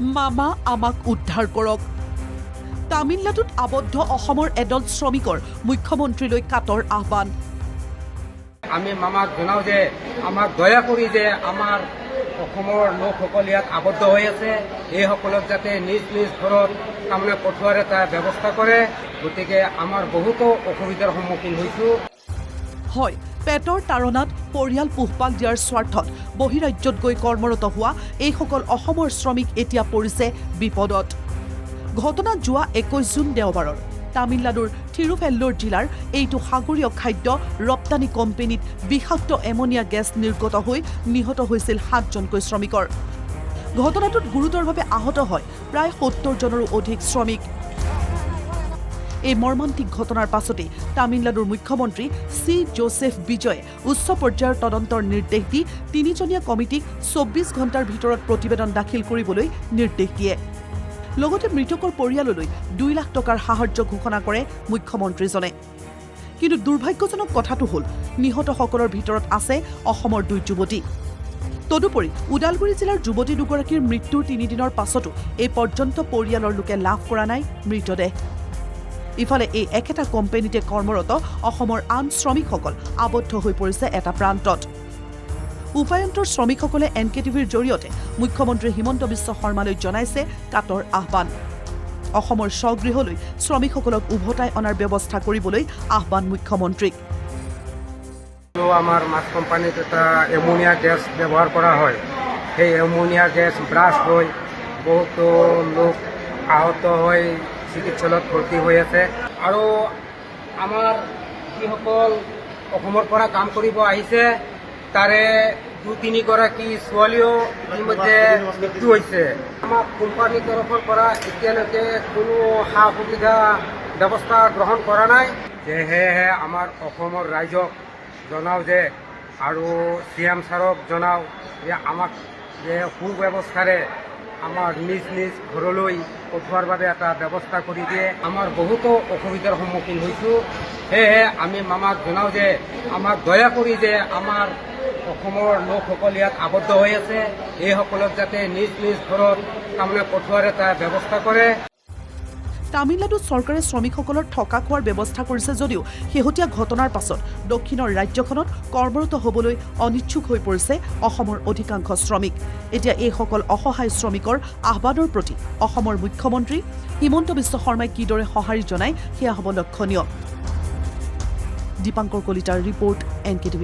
মামা আমাক উদ্ধাৰ কৰক। তামিলনাডুত আবদ্ধ অসমৰ এদল শ্ৰমিকৰ মুখ্যমন্ত্ৰীলৈ কাটৰ আহ্বান। আমি মামাক জনাও যে আমাক দয়া কৰি যে আমাৰ অসমৰ লোকসকল ইয়াত আবদ্ধ হৈ আছে, এইসকলক যাতে নিজ নিজ ঘৰত তাৰমানে পঠোৱাৰ এটা ব্যৱস্থা কৰে। গতিকে আমাৰ বহুতো অসুবিধাৰ সন্মুখীন হৈছোঁ। হয়, পেটৰ তাৰণাত পৰিয়াল পোহপাল দিয়াৰ স্বাৰ্থত বহিৰাজ্যত গৈ কৰ্মৰত হোৱা এইসকল অসমৰ শ্ৰমিক এতিয়া পৰিছে বিপদত। ঘটনা যোৱা 21 জুন দেওবাৰৰ তামিলনাডুৰ থিৰুভেল্লোৰ জিলাৰ এইটো সাগৰীয় খাদ্য ৰপ্তানি কোম্পানীত বিষাক্ত এমনিয়া গেছ নিৰ্গত হৈ নিহত হৈছিল 7জনকৈ শ্ৰমিকৰ। ঘটনাটোত গুৰুতৰভাৱে আহত হয় প্ৰায় 70 জনৰো অধিক শ্ৰমিক। এই মৰ্মান্তিক ঘটনাৰ পাছতেই তামিলনাডুৰ মুখ্যমন্ত্ৰী চি জোচেফ বিজয়ে উচ্চ পৰ্যায়ৰ তদন্তৰ নিৰ্দেশ দি 3জনীয়া কমিটিক 24 ঘণ্টাৰ ভিতৰত প্ৰতিবেদন দাখিল কৰিবলৈ নিৰ্দেশ দিয়ে। লগতে মৃতকৰ পৰিয়াললৈ 2 লাখ টকাৰ সাহায্য ঘোষণা কৰে মুখ্যমন্ত্ৰীজনে। কিন্তু দুৰ্ভাগ্যজনক কথাটো হ'ল নিহতসকলৰ ভিতৰত আছে অসমৰ 2 যুৱতী। তদুপৰি ওদালগুৰি জিলাৰ যুৱতী দুগৰাকীৰ মৃত্যুৰ 3 দিনৰ পাছতো এই পৰ্যন্ত পৰিয়ালৰ লোকে লাভ কৰা নাই মৃতদেহ। ইফালে এই একেটা কোম্পানীতে কৰ্মৰত অসমৰ আন শ্ৰমিকসকল আবদ্ধ হৈ পৰিছে এটা প্ৰান্তত। উপায়ন্তৰ শ্ৰমিকসকলে NKTVৰ জৰিয়তে মুখ্যমন্ত্ৰী হিমন্ত বিশ্ব শৰ্মালৈ জনাইছে কাটৰ আহ্বান। অসমৰ স্বগৃহলৈ শ্ৰমিকসকলক উভতাই অনাৰ ব্যৱস্থা কৰিবলৈ আহ্বান মুখ্যমন্ত্ৰীক। আমাৰ মাছ কোম্পানীত এটা এমনিয়া গেছ ব্যৱহাৰ কৰা হয়। সেই এমনিয়া গেছ ব্লাষ্ট হৈ বহুতো লোক আহত হৈ চিকিৎসালয়ত ভৰ্তি হৈ আছে। আৰু আমাৰ যিসকল অসমৰ পৰা কাম কৰিব আহিছে তাৰে 2-3 গৰাকী ছোৱালীও ইতিমধ্যে মৃত্যু হৈছে। আমাৰ কোম্পানীৰ তৰফৰ পৰা এতিয়ালৈকে কোনো সা সুবিধা ব্যৱস্থা গ্ৰহণ কৰা নাই। সেয়েহে আমাৰ অসমৰ ৰাইজক জনাওঁ যে আৰু CM ছাৰক জনাওঁ যে আমাক যে সুব্যৱস্থাৰে আমাৰ নিজ নিজ ঘৰলৈ পঠোৱাৰ বাবে এটা ব্যৱস্থা কৰি দিয়ে। আমাৰ বহুতো অসুবিধাৰ সন্মুখীন হৈছোঁ। সেয়েহে আমি মামাক জনাওঁ যে আমাক দয়া কৰি যে আমাৰ অসমৰ লোকসকল ইয়াত আবদ্ধ হৈ আছে, এইসকলক যাতে নিজ নিজ ঘৰত তাৰমানে পঠোৱাৰ এটা ব্যৱস্থা কৰে। তামিলনাডু চৰকাৰে শ্ৰমিকসকলৰ থকা খোৱাৰ ব্যৱস্থা কৰিছে যদিও শেহতীয়া ঘটনাৰ পাছত দক্ষিণৰ ৰাজ্যখনত কৰ্মৰত হ'বলৈ অনিচ্ছুক হৈ পৰিছে অসমৰ অধিকাংশ শ্ৰমিক। এতিয়া এইসকল অসহায় শ্ৰমিকৰ আহ্বানৰ প্ৰতি অসমৰ মুখ্যমন্ত্ৰী হিমন্ত বিশ্ব শৰ্মাই কিদৰে সঁহাৰি জনায় সেয়া হ'ব লক্ষণীয়। দীপাংকৰ কলিতাৰ ৰিপৰ্ট NKTV+।